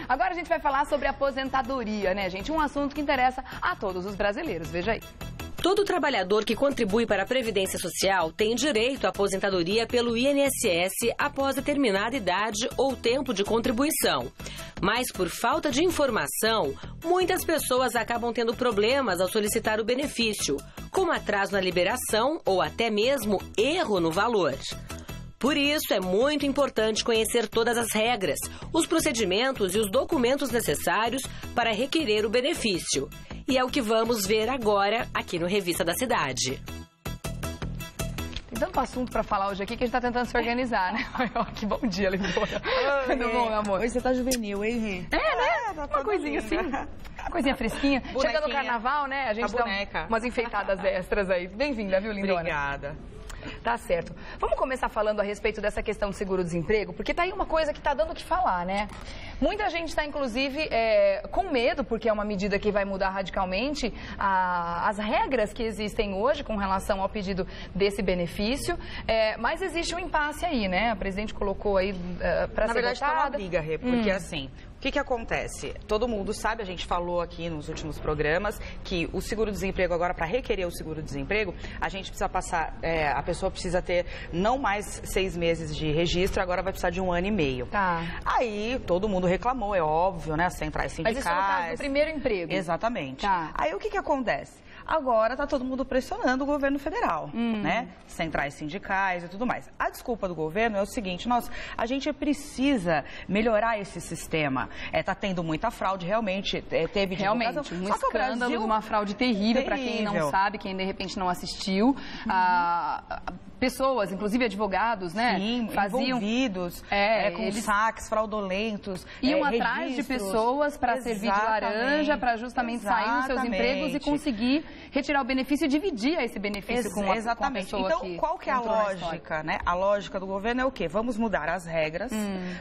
Agora a gente vai falar sobre aposentadoria, né, gente? Um assunto que interessa a todos os brasileiros. Veja aí. Todo trabalhador que contribui para a Previdência Social tem direito à aposentadoria pelo INSS após determinada idade ou tempo de contribuição. Mas, por falta de informação, muitas pessoas acabam tendo problemas ao solicitar o benefício, como atraso na liberação ou até mesmo erro no valor. Por isso, é muito importante conhecer todas as regras, os procedimentos e os documentos necessários para requerer o benefício. E é o que vamos ver agora aqui no Revista da Cidade. Tem tanto assunto para falar hoje aqui que a gente está tentando se organizar, né? Que bom dia, Lindora. Tudo bom, meu amor? Hoje você tá juvenil, hein, Rê? É, né? Uma coisinha assim. Uma coisinha fresquinha. Chegando no carnaval, né? A gente dá umas enfeitadas extras aí. Bem-vinda, viu, Lindora? Obrigada. Tá certo. Vamos começar falando a respeito dessa questão do seguro-desemprego, porque tá aí uma coisa que tá dando o que falar, né? Muita gente está, inclusive, com medo, porque é uma medida que vai mudar radicalmente as regras que existem hoje com relação ao pedido desse benefício, mas existe um impasse aí, né? A presidente colocou aí para ser votada. Na verdade, tá uma briga, Rê, porque assim... O que acontece? Todo mundo sabe, a gente falou aqui nos últimos programas, que o seguro-desemprego agora, para requerer o seguro-desemprego, a gente precisa passar, a pessoa precisa ter não mais 6 meses de registro, agora vai precisar de 1 ano e meio. Tá. Aí todo mundo reclamou, é óbvio, né? As centrais sindicais. Mas isso no caso do primeiro emprego. Exatamente. Tá. Aí o que acontece? Agora está todo mundo pressionando o governo federal, né? Centrais sindicais e tudo mais. A desculpa do governo é o seguinte, a gente precisa melhorar esse sistema. Tá tendo muita fraude, realmente teve divulgação. Realmente, um escândalo de uma fraude terrível, para quem não sabe, quem de repente não assistiu. Pessoas, inclusive advogados, né? Sim, faziam envolvidos com saques fraudulentos. Iam atrás de pessoas para servir de laranja, para justamente sair dos seus empregos e conseguir retirar o benefício e dividir esse benefício com a pessoa. Então, qual que é a lógica, né? A lógica do governo é o quê? Vamos mudar as regras,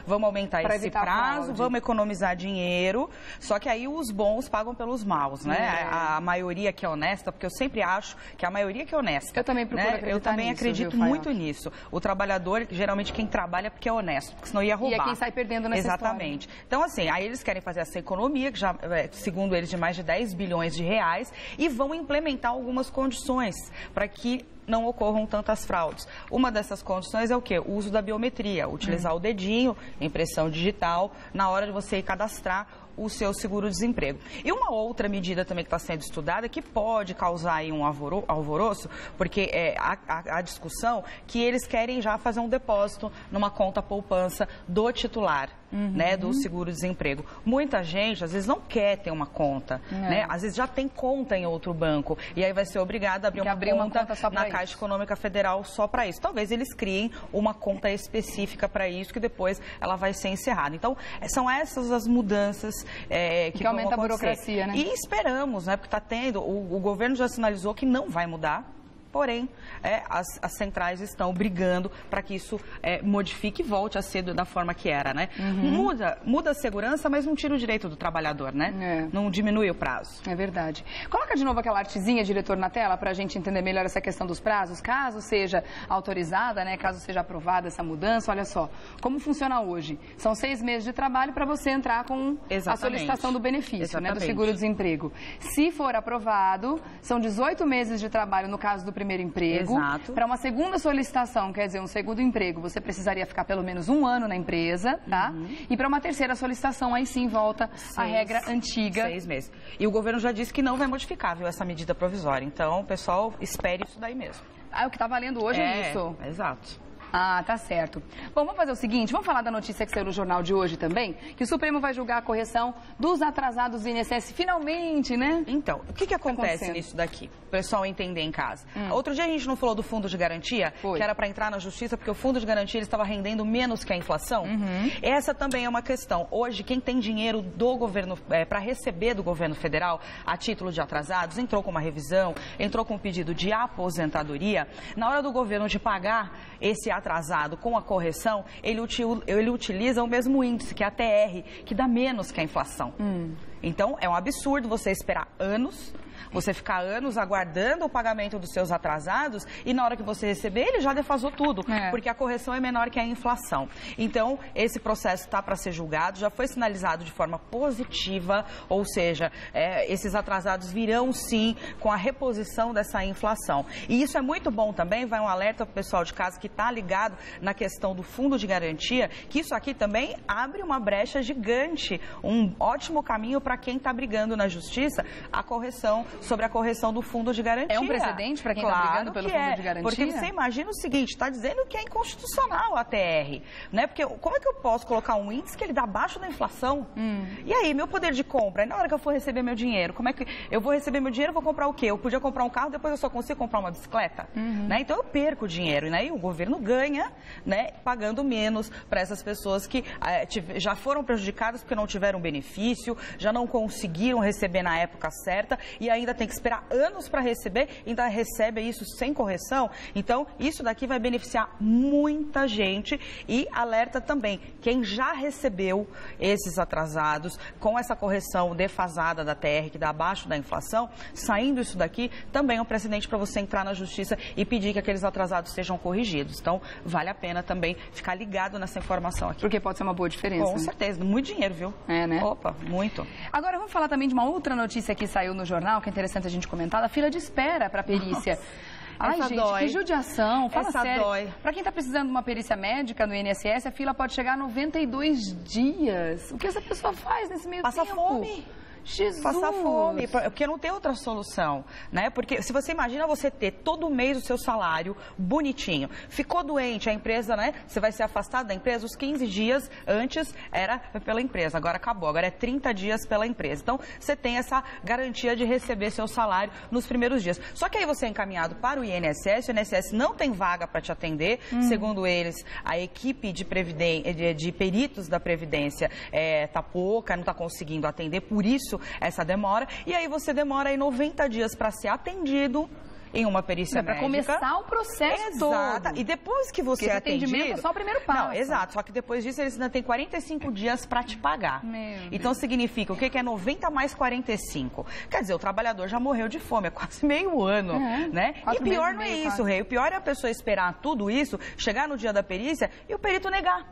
vamos aumentar esse prazo, vamos economizar dinheiro, só que aí os bons pagam pelos maus, né? A maioria que é honesta, porque eu sempre acho que a maioria que é honesta. Eu também procuro acreditar Eu também nisso, acredito muito nisso. O trabalhador, geralmente quem trabalha é porque é honesto, porque senão ia roubar. E é quem sai perdendo nessa Exatamente. Então, assim, aí eles querem fazer essa economia, que já, segundo eles, de mais de 10 bilhões de reais, e vão implementar algumas condições para que não ocorram tantas fraudes. Uma dessas condições é o quê? O uso da biometria, utilizar o dedinho, impressão digital, na hora de você cadastrar o seu seguro-desemprego. E uma outra medida também que está sendo estudada, que pode causar aí um alvoroço, porque a discussão que eles querem já fazer um depósito numa conta poupança do titular, né, do seguro-desemprego. Muita gente, às vezes, não quer ter uma conta, né? Às vezes já tem conta em outro banco, e aí vai ser obrigado a abrir uma conta na Caixa Econômica Federal só para isso. Talvez eles criem uma conta específica para isso, que depois ela vai ser encerrada. Então, são essas as mudanças que aumenta a burocracia, né? E esperamos, né? Porque está tendo, o governo já sinalizou que não vai mudar. Porém, as centrais estão brigando para que isso modifique e volte a ser da forma que era, né? Muda a segurança, mas não tira o direito do trabalhador, né? Não diminui o prazo. É verdade. Coloca de novo aquela artezinha, diretor, na tela, para a gente entender melhor essa questão dos prazos. Caso seja autorizada, né? Caso seja aprovada essa mudança, olha só, como funciona hoje? São 6 meses de trabalho para você entrar com a solicitação do benefício, né? Do seguro-desemprego. Se for aprovado, são 18 meses de trabalho no caso do primeiro emprego. Para uma segunda solicitação, quer dizer, um segundo emprego, você precisaria ficar pelo menos 1 ano na empresa, tá? E para uma terceira solicitação, aí sim volta a regra antiga. 6 meses. E o governo já disse que não vai modificar, viu, essa medida provisória. Então, pessoal, espere isso daí mesmo. O que está valendo hoje é isso? Exato. Ah, tá certo. Bom, vamos fazer o seguinte, vamos falar da notícia que saiu no jornal de hoje também, que o Supremo vai julgar a correção dos atrasados do INSS finalmente, né? Então, o que acontece nisso daqui? O pessoal entender em casa. Outro dia a gente não falou do fundo de garantia, que era para entrar na justiça porque o fundo de garantia ele estava rendendo menos que a inflação? Essa também é uma questão. Hoje, quem tem dinheiro do governo, para receber do governo federal a título de atrasados, entrou com uma revisão, entrou com um pedido de aposentadoria. Na hora do governo de pagar esse atrasado com a correção, ele utiliza o mesmo índice, que é a TR, que dá menos que a inflação. Então, é um absurdo você esperar anos, você ficar anos aguardando o pagamento dos seus atrasados e na hora que você receber, ele já defasou tudo, porque a correção é menor que a inflação. Então, esse processo está para ser julgado, já foi sinalizado de forma positiva, ou seja, esses atrasados virão sim com a reposição dessa inflação. E isso é muito bom também, vai um alerta para o pessoal de casa que está ligado na questão do fundo de garantia, que isso aqui também abre uma brecha gigante, um ótimo caminho para quem está brigando na justiça, a correção sobre a correção do fundo de garantia. É um precedente para quem está brigando pelo fundo de garantia? Porque você imagina o seguinte, está dizendo que é inconstitucional a TR, né? Porque como é que eu posso colocar um índice que ele dá abaixo da inflação? E aí, meu poder de compra, na hora que eu for receber meu dinheiro, como é que eu vou receber meu dinheiro, vou comprar o quê? Eu podia comprar um carro, depois eu só consigo comprar uma bicicleta, né? Então eu perco dinheiro, né? E o governo ganha, né? Pagando menos para essas pessoas que já foram prejudicadas porque não tiveram benefício, já não conseguiram receber na época certa e ainda tem que esperar anos para receber, ainda recebe isso sem correção. Então, isso daqui vai beneficiar muita gente e alerta também quem já recebeu esses atrasados com essa correção defasada da TR, que dá abaixo da inflação, saindo isso daqui, também é um precedente para você entrar na justiça e pedir que aqueles atrasados sejam corrigidos. Então, vale a pena também ficar ligado nessa informação aqui. Porque pode ser uma boa diferença. Com certeza, muito dinheiro, viu? É, né? Opa, muito. Agora, vamos falar também de uma outra notícia que saiu no jornal, que é interessante a gente comentar, da fila de espera para perícia. Ai, essa gente, dói. que judiação. Fala essa sério. dói. Para quem está precisando de uma perícia médica no INSS, a fila pode chegar a 92 dias. O que essa pessoa faz nesse meio tempo? Passa fome. Jesus. Passar fome, porque não tem outra solução, né? Porque se você imagina você ter todo mês o seu salário bonitinho, ficou doente, a empresa, né? Você vai ser afastado da empresa, os 15 dias antes era pela empresa, agora acabou, agora é 30 dias pela empresa. Então, você tem essa garantia de receber seu salário nos primeiros dias. Só que aí você é encaminhado para o INSS não tem vaga para te atender, segundo eles, a equipe de peritos da Previdência tá pouca, não está conseguindo atender, por isso essa demora, e aí você demora aí 90 dias para ser atendido em uma perícia médica. Para começar o processo todo. E depois que você é atendido... atendimento é só o primeiro passo. Não, exato. Só que depois disso eles ainda têm 45 dias para te pagar. Então significa, o que é 90 mais 45? Quer dizer, o trabalhador já morreu de fome, é quase meio ano, né? E pior não é isso, Rei. O pior é a pessoa esperar tudo isso, chegar no dia da perícia e o perito negar.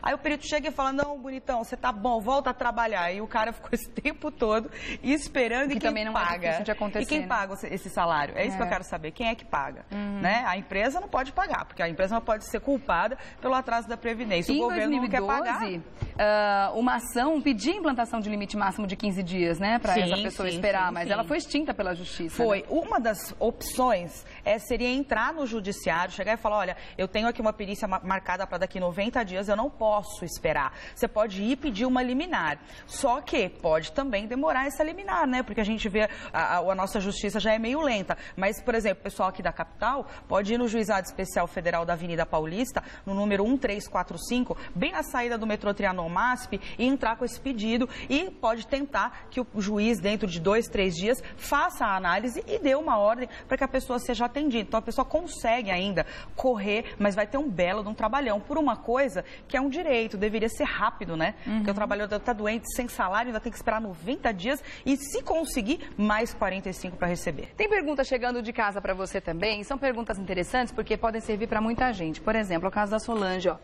Aí o perito chega e fala, não, bonitão, você tá bom, volta a trabalhar. E o cara ficou esse tempo todo esperando e quem também não paga? É difícil de acontecer, e quem paga esse salário? É isso que eu quero saber. Quem é que paga? Né? A empresa não pode pagar, porque a empresa não pode ser culpada pelo atraso da Previdência. O governo não quer pagar. Em 2012, uma ação pedia a implantação de limite máximo de 15 dias, né? Para essa pessoa esperar, mas ela foi extinta pela Justiça. Foi. Né? Uma das opções seria entrar no judiciário, chegar e falar, olha, eu tenho aqui uma perícia marcada para daqui 90 dias, eu não posso esperar. Você pode ir pedir uma liminar. Só que pode também demorar essa liminar, né? Porque a gente vê, a nossa justiça já é meio lenta. Mas, por exemplo, o pessoal aqui da capital pode ir no Juizado Especial Federal da Avenida Paulista, no número 1345, bem na saída do metrô Trianon MASP, e entrar com esse pedido e pode tentar que o juiz, dentro de 2, 3 dias, faça a análise e dê uma ordem para que a pessoa seja atendida. Então, a pessoa consegue ainda correr, mas vai ter um belo de um trabalhão por uma coisa que é um direito, deveria ser rápido, né? Porque o trabalhador está doente, sem salário, ainda tem que esperar 90 dias e, se conseguir, mais 45 para receber. Tem pergunta chegando de casa para você também. São perguntas interessantes porque podem servir para muita gente. Por exemplo, o caso da Solange, ó.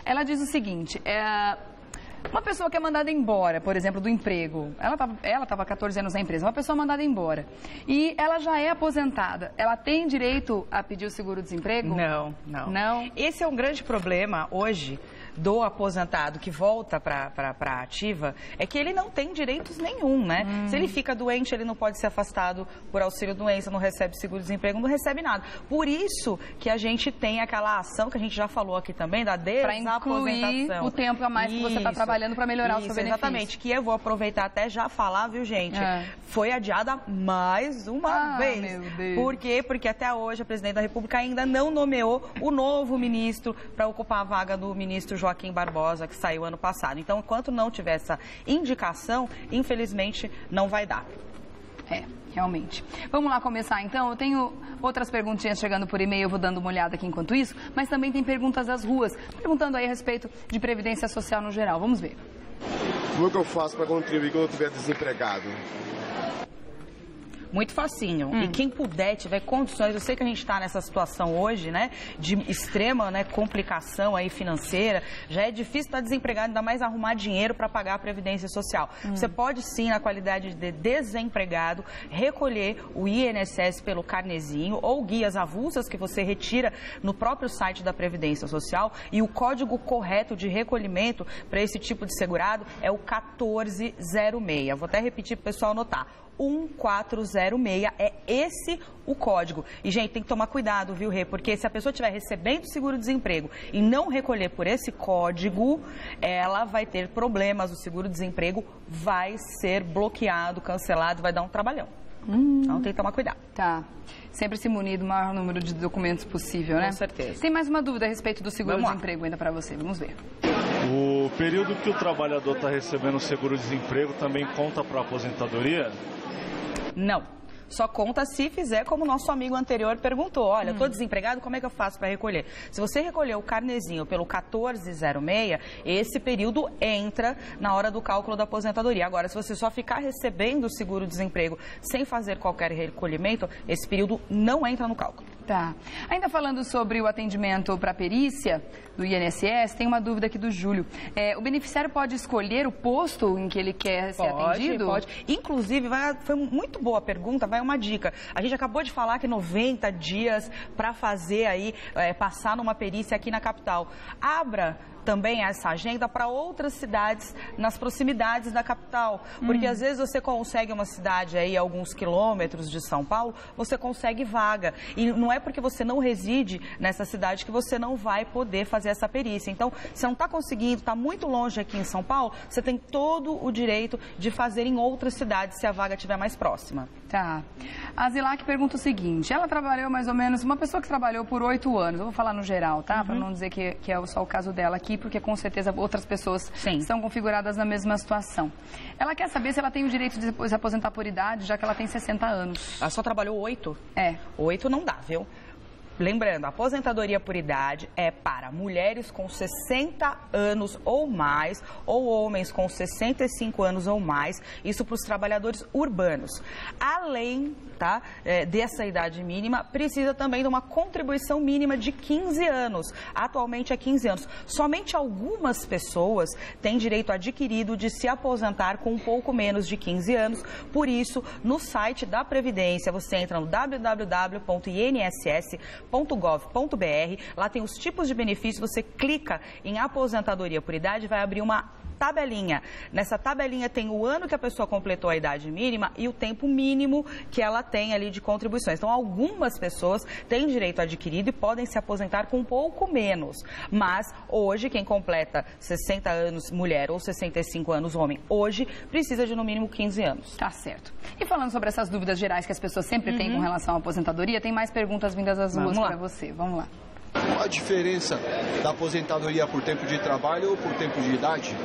Ela diz o seguinte, uma pessoa que é mandada embora, por exemplo, do emprego, ela estava há 14 anos na empresa, uma pessoa mandada embora, e ela já é aposentada, ela tem direito a pedir o seguro-desemprego? Não. Esse é um grande problema hoje do aposentado que volta para a ativa, é que ele não tem direitos nenhum, né? Se ele fica doente, ele não pode ser afastado por auxílio-doença, não recebe seguro-desemprego, não recebe nada. Por isso que a gente tem aquela ação que a gente já falou aqui também, da desaposentação. Para incluir o tempo a mais que você está trabalhando para melhorar o seu benefício. Exatamente, que eu vou aproveitar até já falar, viu, gente? Foi adiada mais uma vez. Meu Deus. Por quê? Porque até hoje a presidente da República ainda não nomeou o novo ministro para ocupar a vaga do ministro Joaquim Barbosa, que saiu ano passado. Então, enquanto não tiver essa indicação, infelizmente, não vai dar. Realmente. Vamos lá começar, então. Eu tenho outras perguntinhas chegando por e-mail, eu vou dando uma olhada aqui enquanto isso, mas também tem perguntas das ruas, perguntando aí a respeito de Previdência Social no geral. Vamos ver. Como é que eu faço para contribuir quando eu estiver desempregado? Muito facinho. E quem puder, tiver condições, eu sei que a gente está nessa situação hoje, né, de extrema, né, complicação aí financeira, já é difícil estar desempregado, ainda mais arrumar dinheiro para pagar a Previdência Social. Você pode sim, na qualidade de desempregado, recolher o INSS pelo carnezinho ou guias avulsas que você retira no próprio site da Previdência Social, e o código correto de recolhimento para esse tipo de segurado é o 1406. Vou até repetir para o pessoal anotar. 1406 é esse o código. E, gente, tem que tomar cuidado, viu, Rê? Porque se a pessoa estiver recebendo seguro-desemprego e não recolher por esse código, ela vai ter problemas. O seguro-desemprego vai ser bloqueado, cancelado, vai dar um trabalhão. Então, tem que tomar cuidado. Tá. Sempre se munir do maior número de documentos possível, né? Com certeza. Tem mais uma dúvida a respeito do seguro-desemprego ainda para você. Vamos ver. O período que o trabalhador está recebendo o seguro-desemprego também conta para a aposentadoria? Não. Só conta se fizer como o nosso amigo anterior perguntou. Olha, estou desempregado, como é que eu faço para recolher? Se você recolher o carnezinho pelo 1406, esse período entra na hora do cálculo da aposentadoria. Agora, se você só ficar recebendo o seguro-desemprego sem fazer qualquer recolhimento, esse período não entra no cálculo. Tá. Ainda falando sobre o atendimento para perícia do INSS, tem uma dúvida aqui do Júlio. O beneficiário pode escolher o posto em que ele quer ser atendido? Pode. Inclusive, foi muito boa a pergunta, vai uma dica. A gente acabou de falar que 90 dias para fazer aí, passar numa perícia aqui na capital. Abra também essa agenda para outras cidades nas proximidades da capital, porque às vezes você consegue uma cidade aí alguns quilômetros de São Paulo, você consegue vaga, e não é porque você não reside nessa cidade que você não vai poder fazer essa perícia. Então, se não está conseguindo, está muito longe aqui em São Paulo, você tem todo o direito de fazer em outras cidades se a vaga estiver mais próxima. Tá. A Zilac pergunta o seguinte, ela trabalhou mais ou menos, uma pessoa que trabalhou por 8 anos, eu vou falar no geral, tá? Para não dizer que é só o caso dela aqui, porque com certeza outras pessoas estão configuradas na mesma situação. Ela quer saber se ela tem o direito de se aposentar por idade, já que ela tem 60 anos. Ela só trabalhou 8? 8 não dá, viu? Lembrando, a aposentadoria por idade é para mulheres com 60 anos ou mais, ou homens com 65 anos ou mais, isso para os trabalhadores urbanos. Além dessa idade mínima, precisa também de uma contribuição mínima de 15 anos. Atualmente é 15 anos. Somente algumas pessoas têm direito adquirido de se aposentar com um pouco menos de 15 anos. Por isso, no site da Previdência, você entra no www.inss.gov.br, lá tem os tipos de benefícios, você clica em aposentadoria por idade, vai abrir uma tabelinha. Nessa tabelinha tem o ano que a pessoa completou a idade mínima e o tempo mínimo que ela tem ali de contribuições. Então, algumas pessoas têm direito adquirido e podem se aposentar com um pouco menos. Mas, hoje, quem completa 60 anos mulher ou 65 anos homem, hoje, precisa de no mínimo 15 anos. Tá certo. E falando sobre essas dúvidas gerais que as pessoas sempre têm com relação à aposentadoria, tem mais perguntas vindas às ruas para você. Vamos lá. Qual a diferença da aposentadoria por tempo de trabalho ou por tempo de idade?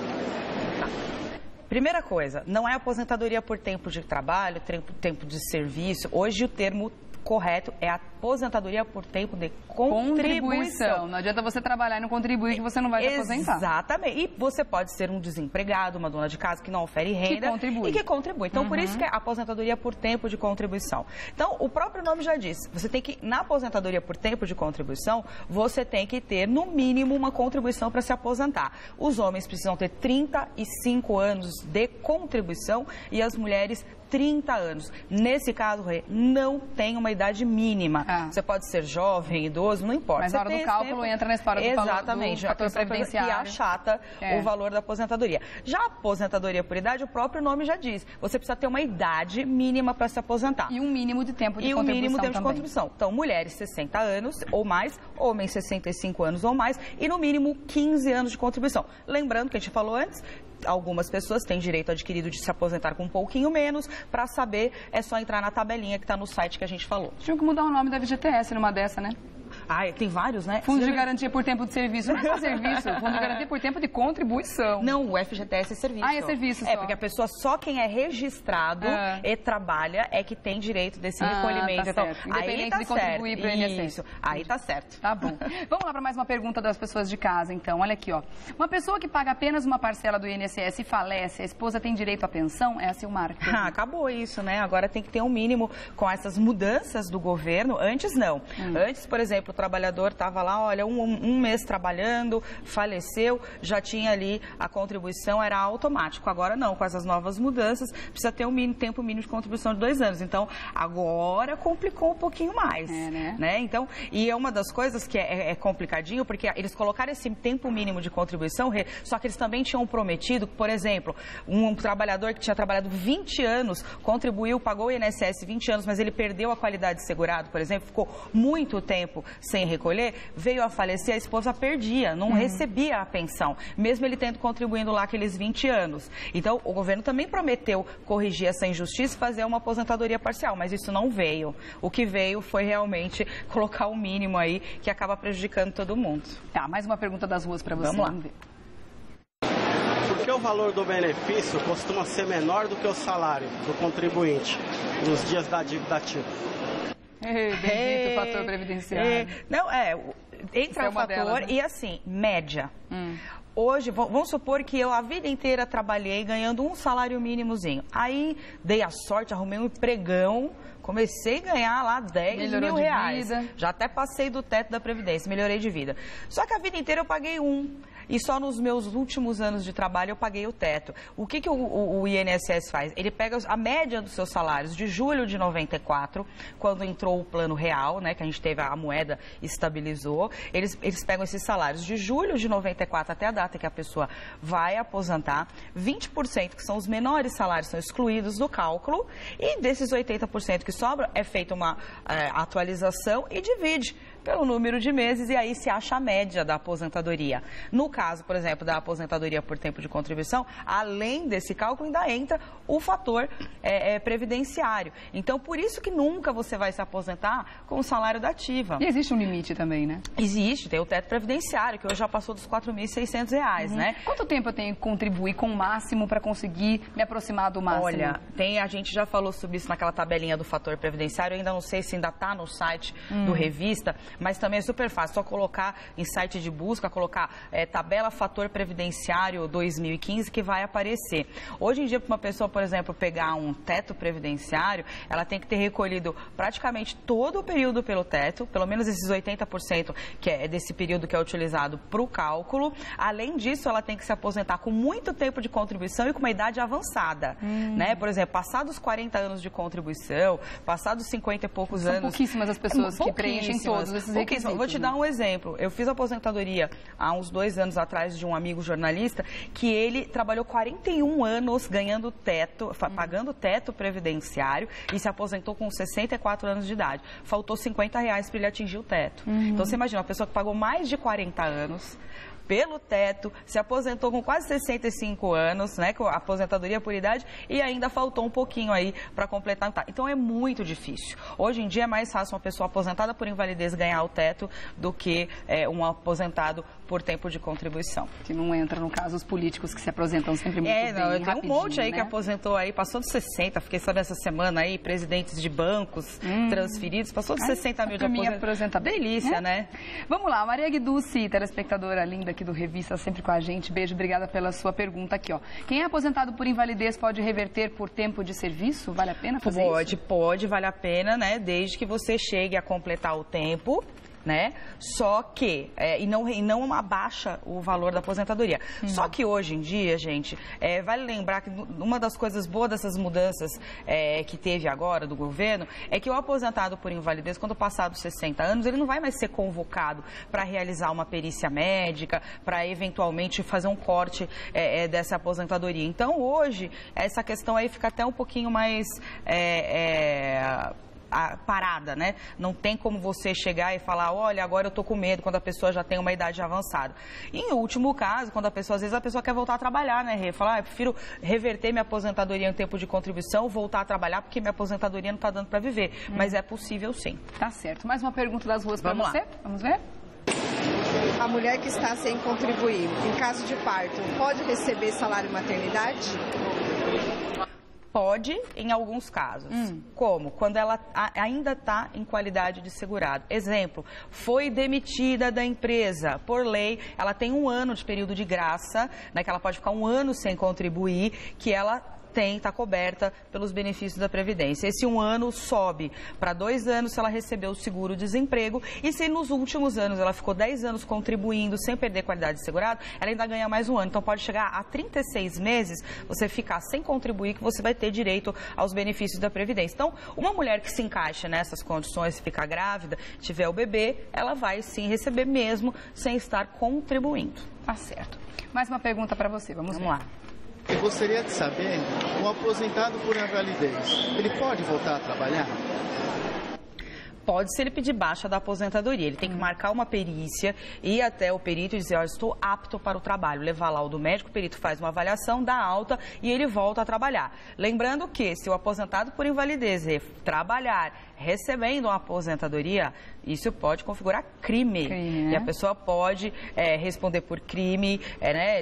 Primeira coisa, não é aposentadoria por tempo de trabalho, tempo de serviço. Hoje o termo correto é aposentadoria por tempo de contribuição. Não adianta você trabalhar e não contribuir que você não vai se aposentar. Exatamente. E você pode ser um desempregado, uma dona de casa que não ofere renda e que contribui. Então, por isso que é aposentadoria por tempo de contribuição. Então, o próprio nome já diz, você tem que, na aposentadoria por tempo de contribuição, você tem que ter, no mínimo, uma contribuição para se aposentar. Os homens precisam ter 35 anos de contribuição e as mulheres 30 anos. Nesse caso, não tem uma idade mínima. Você pode ser jovem, idoso, não importa. Mas na hora do cálculo entra na história do fator previdenciário. E achata o valor da aposentadoria. Já a aposentadoria por idade, o próprio nome já diz. Você precisa ter uma idade mínima para se aposentar. E um mínimo de tempo de contribuição. Então, mulheres 60 anos ou mais, homens 65 anos ou mais e no mínimo 15 anos de contribuição. Lembrando que a gente falou antes, algumas pessoas têm direito adquirido de se aposentar com um pouquinho menos. Para saber, é só entrar na tabelinha que está no site que a gente falou. Tinha que mudar o nome da FGTS numa dessa, né? Tem vários, né? Fundo de garantia por tempo de serviço. Não é só serviço, fundo de garantia por tempo de contribuição. Não, o FGTS é serviço. É serviço só. Porque a pessoa, só quem é registrado e trabalha é que tem direito desse recolhimento. Então, independente de contribuir para o INSS. Isso, aí tá certo. Tá bom. Vamos lá para mais uma pergunta das pessoas de casa, então. Olha aqui, ó. Uma pessoa que paga apenas uma parcela do INSS e falece, a esposa tem direito à pensão? É a Silmar. Acabou isso, né? Agora tem que ter um mínimo com essas mudanças do governo. Antes, não. Antes, por exemplo, o trabalhador estava lá, olha, um mês trabalhando, faleceu, já tinha ali a contribuição, era automático. Agora não, com essas novas mudanças, precisa ter um tempo mínimo de contribuição de 2 anos. Então, agora complicou um pouquinho mais. Né? Então, e é uma das coisas que é complicadinho, porque eles colocaram esse tempo mínimo de contribuição, só que eles também tinham prometido, por exemplo, um trabalhador que tinha trabalhado 20 anos, contribuiu, pagou o INSS 20 anos, mas ele perdeu a qualidade de segurado, por exemplo, ficou muito tempo sem recolher, veio a falecer, a esposa perdia, não recebia a pensão, mesmo ele tendo contribuído lá aqueles 20 anos. Então, o governo também prometeu corrigir essa injustiça e fazer uma aposentadoria parcial, mas isso não veio. O que veio foi realmente colocar o mínimo aí, que acaba prejudicando todo mundo. Tá, mais uma pergunta das ruas para você. Vamos lá. Vamos ver. Por que o valor do benefício costuma ser menor do que o salário do contribuinte nos dias da dívida ativa? Bendito fator previdenciário. Entra o fator delas, né? E assim, média. Hoje, vamos supor que eu a vida inteira trabalhei ganhando um salário mínimozinho. Aí, dei a sorte, arrumei um empregão, comecei a ganhar lá 10 mil reais. Já até passei do teto da Previdência, melhorei de vida. Só que a vida inteira eu paguei e só nos meus últimos anos de trabalho eu paguei o teto. O que o INSS faz? Ele pega a média dos seus salários de julho de 94, quando entrou o plano real, né, que a gente teve a moeda estabilizou, eles pegam esses salários de julho de 94 até a data que a pessoa vai aposentar, 20% que são os menores salários são excluídos do cálculo e desses 80% que sobram é feita uma atualização e divide pelo número de meses e aí se acha a média da aposentadoria. No caso, por exemplo, da aposentadoria por tempo de contribuição, além desse cálculo ainda entra o fator previdenciário. Então, por isso que nunca você vai se aposentar com o salário da ativa. E existe um limite também, né? Existe, tem o teto previdenciário, que hoje já passou dos R$4.600, né? Quanto tempo eu tenho que contribuir com o máximo para conseguir me aproximar do máximo? Olha, a gente já falou sobre isso naquela tabelinha do fator previdenciário, eu ainda não sei se ainda está no site do Revista, mas também é super fácil, só colocar em site de busca, colocar tabela fator previdenciário 2015 que vai aparecer. Hoje em dia, para uma pessoa, por exemplo, pegar um teto previdenciário, ela tem que ter recolhido praticamente todo o período pelo teto, pelo menos esses 80% que é desse período que é utilizado para o cálculo. Além disso, ela tem que se aposentar com muito tempo de contribuição e com uma idade avançada, né? Por exemplo, passados 40 anos de contribuição, passados 50 e poucos anos... São pouquíssimas as pessoas que preenchem todos esses requisitos. Vou te dar um exemplo. Eu fiz aposentadoria há uns 2 anos atrás de um amigo jornalista que ele trabalhou 41 anos ganhando teto, pagando teto previdenciário e se aposentou com 64 anos de idade. Faltou R$50 para ele atingir o teto. Então, você imagina, uma pessoa que pagou mais de 40 anos... pelo teto, se aposentou com quase 65 anos, né, com a aposentadoria por idade, e ainda faltou um pouquinho aí para completar. Então é muito difícil. Hoje em dia é mais fácil uma pessoa aposentada por invalidez ganhar o teto do que um aposentado por tempo de contribuição. Que não entra, no caso, os políticos que se aposentam sempre muito bem, tem um monte aí, né, que aposentou aí, passou dos 60, fiquei sabendo essa semana aí, presidentes de bancos transferidos, passou dos 60 mil de aposentadoria. Delícia, né? Vamos lá, Maria Guiducci, telespectadora linda aqui do Revista, sempre com a gente. Beijo, obrigada pela sua pergunta aqui, ó. Quem é aposentado por invalidez pode reverter por tempo de serviço? Vale a pena fazer isso? Pode, vale a pena, né? Desde que você chegue a completar o tempo, né? Só que, e não abaixa o valor da aposentadoria. Só que hoje em dia, gente, vale lembrar que uma das coisas boas dessas mudanças que teve agora do governo é que o aposentado por invalidez, quando passar dos 60 anos, ele não vai mais ser convocado para realizar uma perícia médica, para eventualmente fazer um corte dessa aposentadoria. Então, hoje, essa questão aí fica até um pouquinho mais... parada, né? Não tem como você chegar e falar, olha, agora eu tô com medo, quando a pessoa já tem uma idade avançada. E, em último caso, quando às vezes a pessoa quer voltar a trabalhar, né, Rê? Falar, eu prefiro reverter minha aposentadoria em tempo de contribuição, voltar a trabalhar, porque minha aposentadoria não está dando para viver. Mas é possível, sim. Tá certo. Mais uma pergunta das ruas para você? Vamos ver? A mulher que está sem contribuir, em caso de parto, pode receber salário maternidade? Pode, em alguns casos. Como? Quando ela ainda está em qualidade de segurado. Exemplo, foi demitida da empresa. Por lei, ela tem 1 ano de período de graça, né, que ela pode ficar 1 ano sem contribuir, que ela está coberta pelos benefícios da Previdência. Esse 1 ano sobe para 2 anos se ela recebeu o seguro-desemprego, e se nos últimos anos ela ficou 10 anos contribuindo sem perder qualidade de segurado, ela ainda ganha mais 1 ano. Então pode chegar a 36 meses você ficar sem contribuir, que você vai ter direito aos benefícios da Previdência. Então, uma mulher que se encaixa nessas condições, ficar grávida, tiver o bebê, ela vai sim receber mesmo sem estar contribuindo. Tá certo. Mais uma pergunta para você, vamos lá. Eu gostaria de saber, o aposentado por invalidez, ele pode voltar a trabalhar? Pode, se ele pedir baixa da aposentadoria. Ele tem que marcar uma perícia, ir até o perito e dizer, olha, estou apto para o trabalho. Levar lá o do médico, o perito faz uma avaliação, dá alta e ele volta a trabalhar. Lembrando que, se o aposentado por invalidez trabalhar recebendo uma aposentadoria, isso pode configurar crime. Né? E a pessoa pode responder por crime,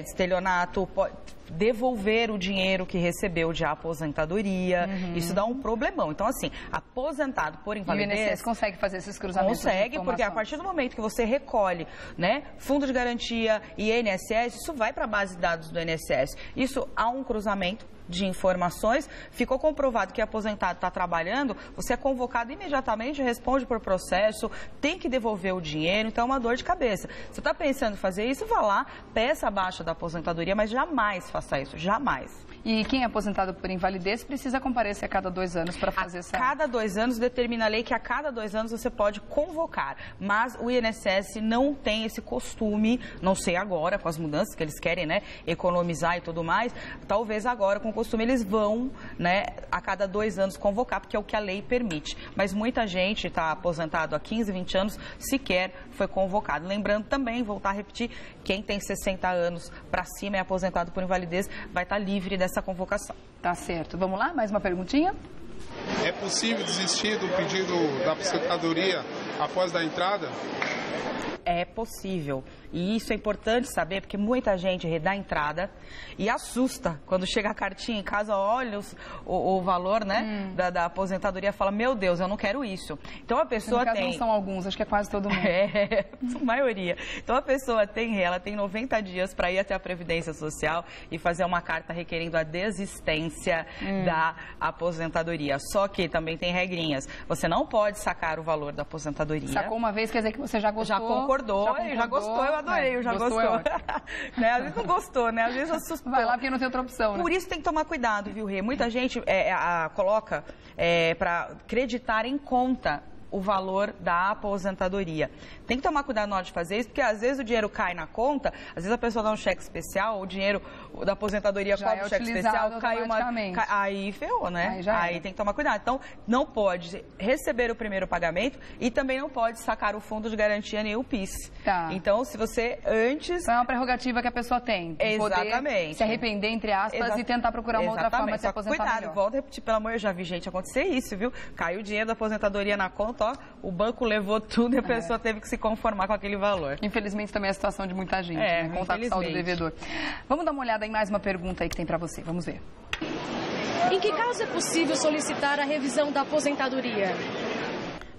estelionato, pode devolver o dinheiro que recebeu de aposentadoria. Isso dá um problemão. Então, assim, aposentado por invalidez... E o INSS consegue fazer esses cruzamentos? Consegue, porque a partir do momento que você recolhe, né, fundo de garantia e INSS, isso vai para a base de dados do INSS. Isso há um cruzamento de informações, ficou comprovado que o aposentado está trabalhando, você é convocado imediatamente, responde por processo, tem que devolver o dinheiro, então é uma dor de cabeça. Você está pensando em fazer isso, vá lá, peça a baixa da aposentadoria, mas jamais faça isso, jamais. E quem é aposentado por invalidez precisa comparecer a cada 2 anos para fazer essa... A cada 2 anos, determina a lei que a cada 2 anos você pode convocar, mas o INSS não tem esse costume, não sei agora, com as mudanças que eles querem, né, economizar e tudo mais, talvez agora com o costume eles vão, né, a cada 2 anos convocar, porque é o que a lei permite. Mas muita gente está aposentado há 15, 20 anos, sequer foi convocado. Lembrando também, voltar a repetir, quem tem 60 anos para cima é aposentado por invalidez, vai estar livre dessa convocação. Tá certo. Vamos lá, mais uma perguntinha? É possível desistir do pedido da aposentadoria após da entrada? É possível. E isso é importante saber, porque muita gente dá entrada e assusta. Quando chega a cartinha em casa, olha o valor, né, da aposentadoria, fala, meu Deus, eu não quero isso. Então a pessoa tem... Não são alguns, acho que é quase todo mundo. A maioria. Então a pessoa ela tem 90 dias para ir até a Previdência Social e fazer uma carta requerendo a desistência da aposentadoria. Só que também tem regrinhas. Você não pode sacar o valor da aposentadoria. Sacou uma vez, quer dizer que você já gostou? Já concordou, já gostou, eu adorei, eu já gostou. Né? Às vezes não gostou, né? Às vezes assustou. Vai lá porque não tem outra opção, né? Por isso tem que tomar cuidado, viu, Rê? Muita gente coloca para acreditar em conta o valor da aposentadoria. Tem que tomar cuidado na hora de fazer isso, porque às vezes o dinheiro cai na conta, às vezes a pessoa dá um cheque especial, o dinheiro da aposentadoria cobre o cheque especial, cai uma... Aí ferrou, né? Aí tem que tomar cuidado. Então, não pode receber o primeiro pagamento e também não pode sacar o fundo de garantia nem o PIS. Tá. Então, se você antes... É uma prerrogativa que a pessoa tem. Exatamente. Poder se arrepender, entre aspas, e tentar procurar uma outra forma de se aposentar cuidado, melhor. Volto a repetir, pelo amor, eu já vi gente acontecer isso, viu? Caiu o dinheiro da aposentadoria na conta, ó, o banco levou tudo e a pessoa teve que se conformar com aquele valor. Infelizmente também é a situação de muita gente, né? Contar com o saldo devedor. Vamos dar uma olhada em mais uma pergunta aí que tem para você. Vamos ver. Em que caso é possível solicitar a revisão da aposentadoria?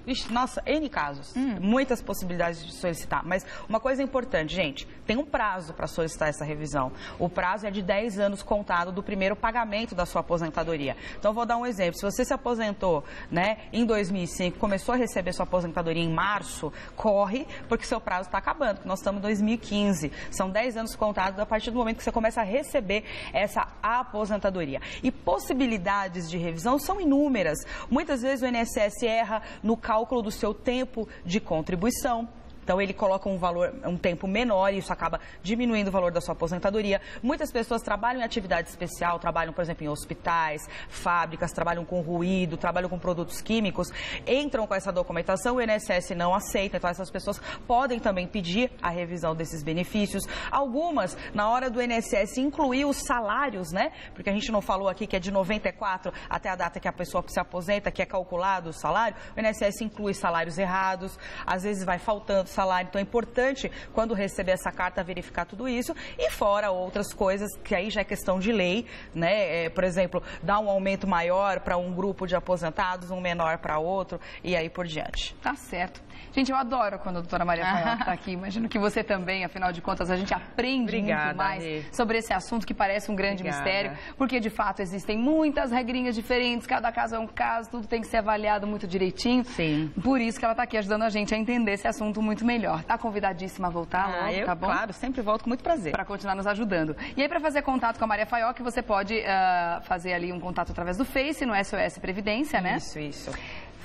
Vixe, nossa, N casos, muitas possibilidades de solicitar, mas uma coisa importante, gente, tem um prazo para solicitar essa revisão. O prazo é de 10 anos contado do primeiro pagamento da sua aposentadoria. Então, vou dar um exemplo. Se você se aposentou, né, em 2005, começou a receber sua aposentadoria em março, corre, porque seu prazo está acabando, porque nós estamos em 2015. São 10 anos contados a partir do momento que você começa a receber essa aposentadoria. E possibilidades de revisão são inúmeras. Muitas vezes o INSS erra no cálculo do seu tempo de contribuição. Então ele coloca um tempo menor e isso acaba diminuindo o valor da sua aposentadoria. Muitas pessoas trabalham em atividade especial, trabalham, por exemplo, em hospitais, fábricas, trabalham com ruído, trabalham com produtos químicos, entram com essa documentação, o INSS não aceita, então essas pessoas podem também pedir a revisão desses benefícios. Algumas, na hora do INSS, incluir os salários, né? Porque a gente não falou aqui que é de 94 até a data que a pessoa se aposenta, que é calculado o salário, o INSS inclui salários errados, às vezes vai faltando salário, então é importante, quando receber essa carta, verificar tudo isso, e fora outras coisas, que aí já é questão de lei, né? Por exemplo, dar um aumento maior para um grupo de aposentados, um menor para outro, e aí por diante. Tá certo. Gente, eu adoro quando a doutora Maria Faioc está aqui. Imagino que você também, afinal de contas, a gente aprende muito mais sobre esse assunto que parece um grande mistério, porque de fato existem muitas regrinhas diferentes, cada caso é um caso, tudo tem que ser avaliado muito direitinho. Sim. Por isso que ela está aqui ajudando a gente a entender esse assunto muito melhor. Tá convidadíssima a voltar logo, tá bom? Claro, sempre volto com muito prazer. Para continuar nos ajudando. E aí, para fazer contato com a Maria Faioc, você pode fazer ali um contato através do Face, no SOS Previdência, né? Isso.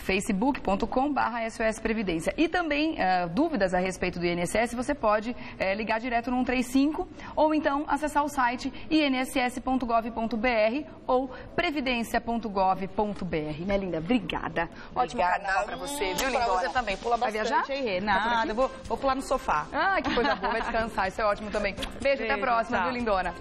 facebook.com/SOS Previdência. E também, dúvidas a respeito do INSS, você pode ligar direto no 135 ou então acessar o site inss.gov.br ou previdência.gov.br. Né, linda? Obrigada. Ótimo carnaval para você, viu, Lindona? Pra você também. Pula bastante. Vai viajar? Aí, nada, vou pular no sofá. Ah, que coisa boa, vai descansar. Isso é ótimo também. Beijo, até a próxima, viu, Lindona?